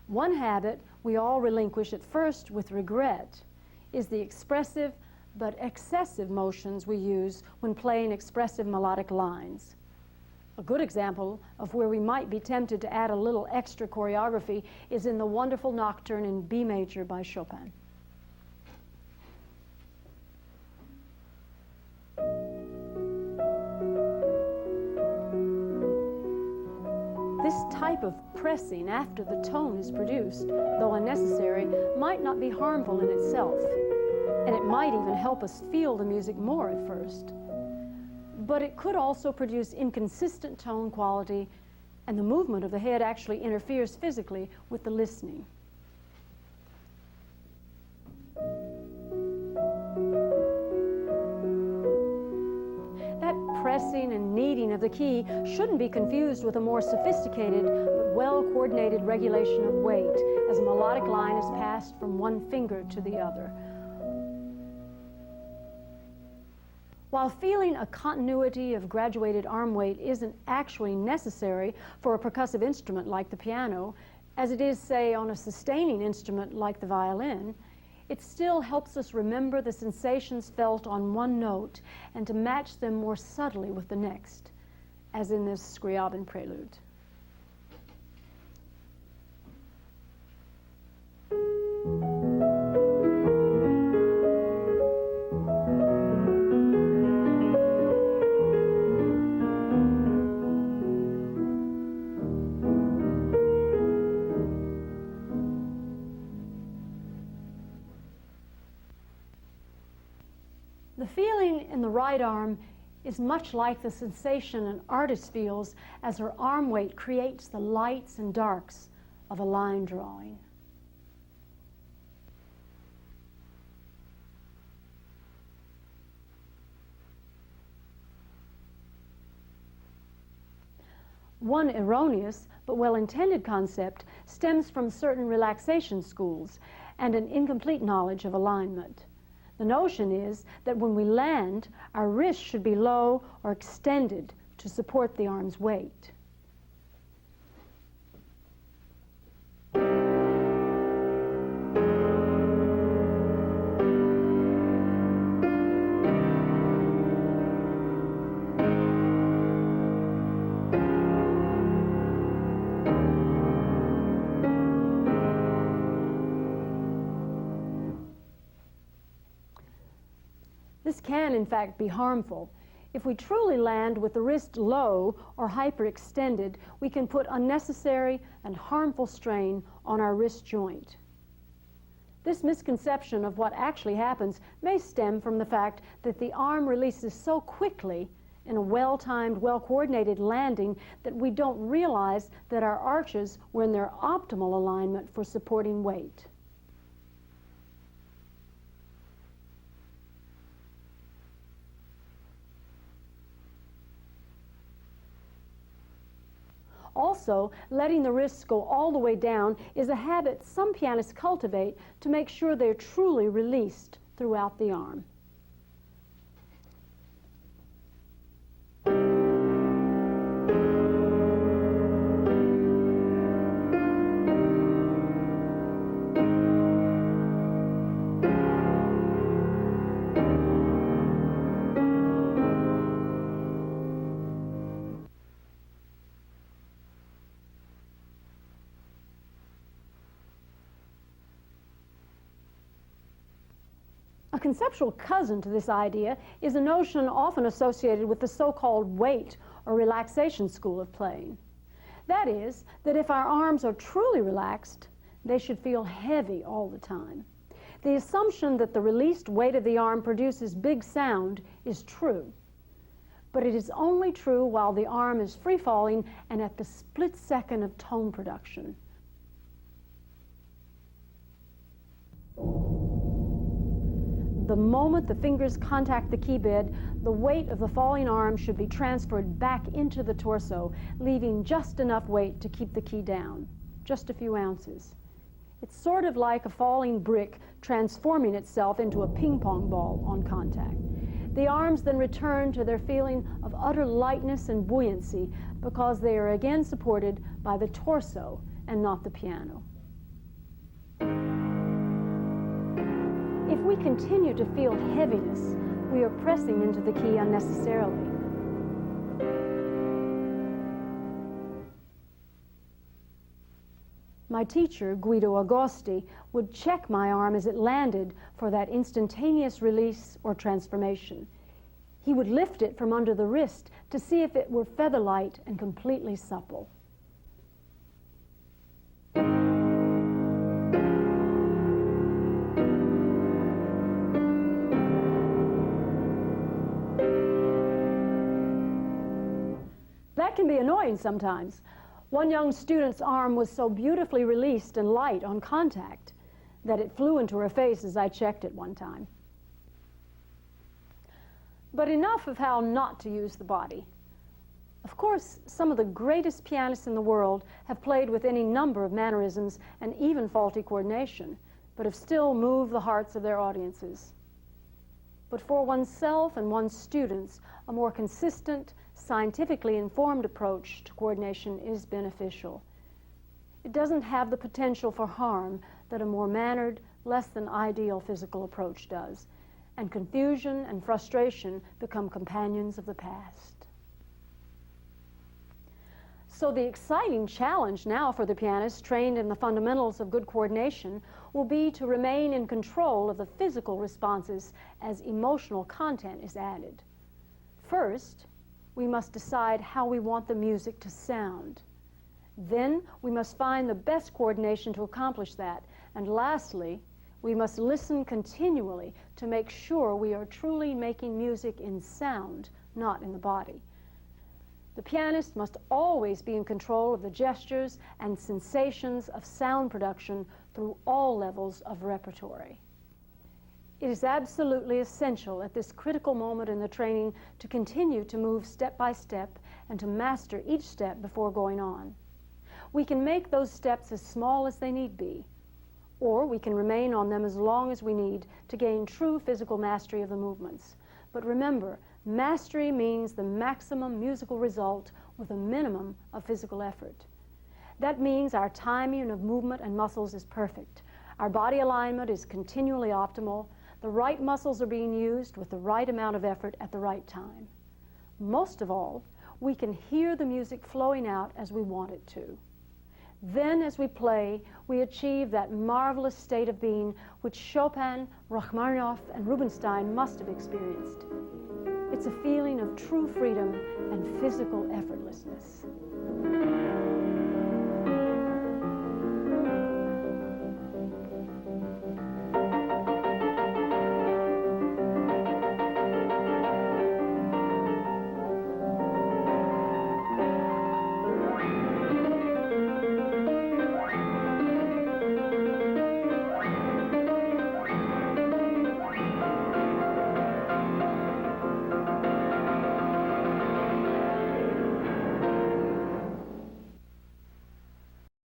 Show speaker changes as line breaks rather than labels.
One habit we all relinquish at first with regret is the expressive but excessive motions we use when playing expressive melodic lines. A good example of where we might be tempted to add a little extra choreography is in the wonderful Nocturne in B major by Chopin. This type of pressing after the tone is produced, though unnecessary, might not be harmful in itself, and it might even help us feel the music more at first. But it could also produce inconsistent tone quality, and the movement of the head actually interferes physically with the listening. Pressing and kneading of the key shouldn't be confused with a more sophisticated but well-coordinated regulation of weight as a melodic line is passed from one finger to the other. While feeling a continuity of graduated arm weight isn't actually necessary for a percussive instrument like the piano, as it is, say, on a sustaining instrument like the violin, it still helps us remember the sensations felt on one note and to match them more subtly with the next, as in this Scriabin prelude. The feeling in the right arm is much like the sensation an artist feels as her arm weight creates the lights and darks of a line drawing. One erroneous but well-intended concept stems from certain relaxation schools and an incomplete knowledge of alignment. The notion is that when we land, our wrists should be low or extended to support the arm's weight. This can, in fact, be harmful. If we truly land with the wrist low or hyperextended, we can put unnecessary and harmful strain on our wrist joint. This misconception of what actually happens may stem from the fact that the arm releases so quickly in a well-timed, well-coordinated landing that we don't realize that our arches were in their optimal alignment for supporting weight. Also, letting the wrists go all the way down is a habit some pianists cultivate to make sure they're truly released throughout the arm. A conceptual cousin to this idea is a notion often associated with the so-called weight or relaxation school of playing. That is, that if our arms are truly relaxed, they should feel heavy all the time. The assumption that the released weight of the arm produces big sound is true, but it is only true while the arm is free-falling and at the split second of tone production. The moment the fingers contact the key bed, the weight of the falling arm should be transferred back into the torso, leaving just enough weight to keep the key down, just a few ounces. It's sort of like a falling brick transforming itself into a ping-pong ball on contact. The arms then return to their feeling of utter lightness and buoyancy because they are again supported by the torso and not the piano. we continue to feel heaviness, we are pressing into the key unnecessarily. My teacher, Guido Agosti, would check my arm as it landed for that instantaneous release or transformation. He would lift it from under the wrist to see if it were feather-light and completely supple. That can be annoying sometimes. One young student's arm was so beautifully released and light on contact that it flew into her face as I checked it one time. But enough of how not to use the body. Of course, some of the greatest pianists in the world have played with any number of mannerisms and even faulty coordination, but have still moved the hearts of their audiences. But for oneself and one's students, a more consistent, scientifically informed approach to coordination is beneficial. It doesn't have the potential for harm that a more mannered, less than ideal physical approach does, and confusion and frustration become companions of the past. So the exciting challenge now for the pianist trained in the fundamentals of good coordination will be to remain in control of the physical responses as emotional content is added. First, we must decide how we want the music to sound. Then we must find the best coordination to accomplish that. And lastly, we must listen continually to make sure we are truly making music in sound, not in the body. The pianist must always be in control of the gestures and sensations of sound production through all levels of repertory. It is absolutely essential at this critical moment in the training to continue to move step by step and to master each step before going on. We can make those steps as small as they need be, or we can remain on them as long as we need to gain true physical mastery of the movements. But remember, mastery means the maximum musical result with a minimum of physical effort. That means our timing of movement and muscles is perfect. Our body alignment is continually optimal. The right muscles are being used with the right amount of effort at the right time. Most of all, we can hear the music flowing out as we want it to. Then, as we play, we achieve that marvelous state of being which Chopin, Rachmaninoff, and Rubinstein must have experienced. It's a feeling of true freedom and physical effortlessness.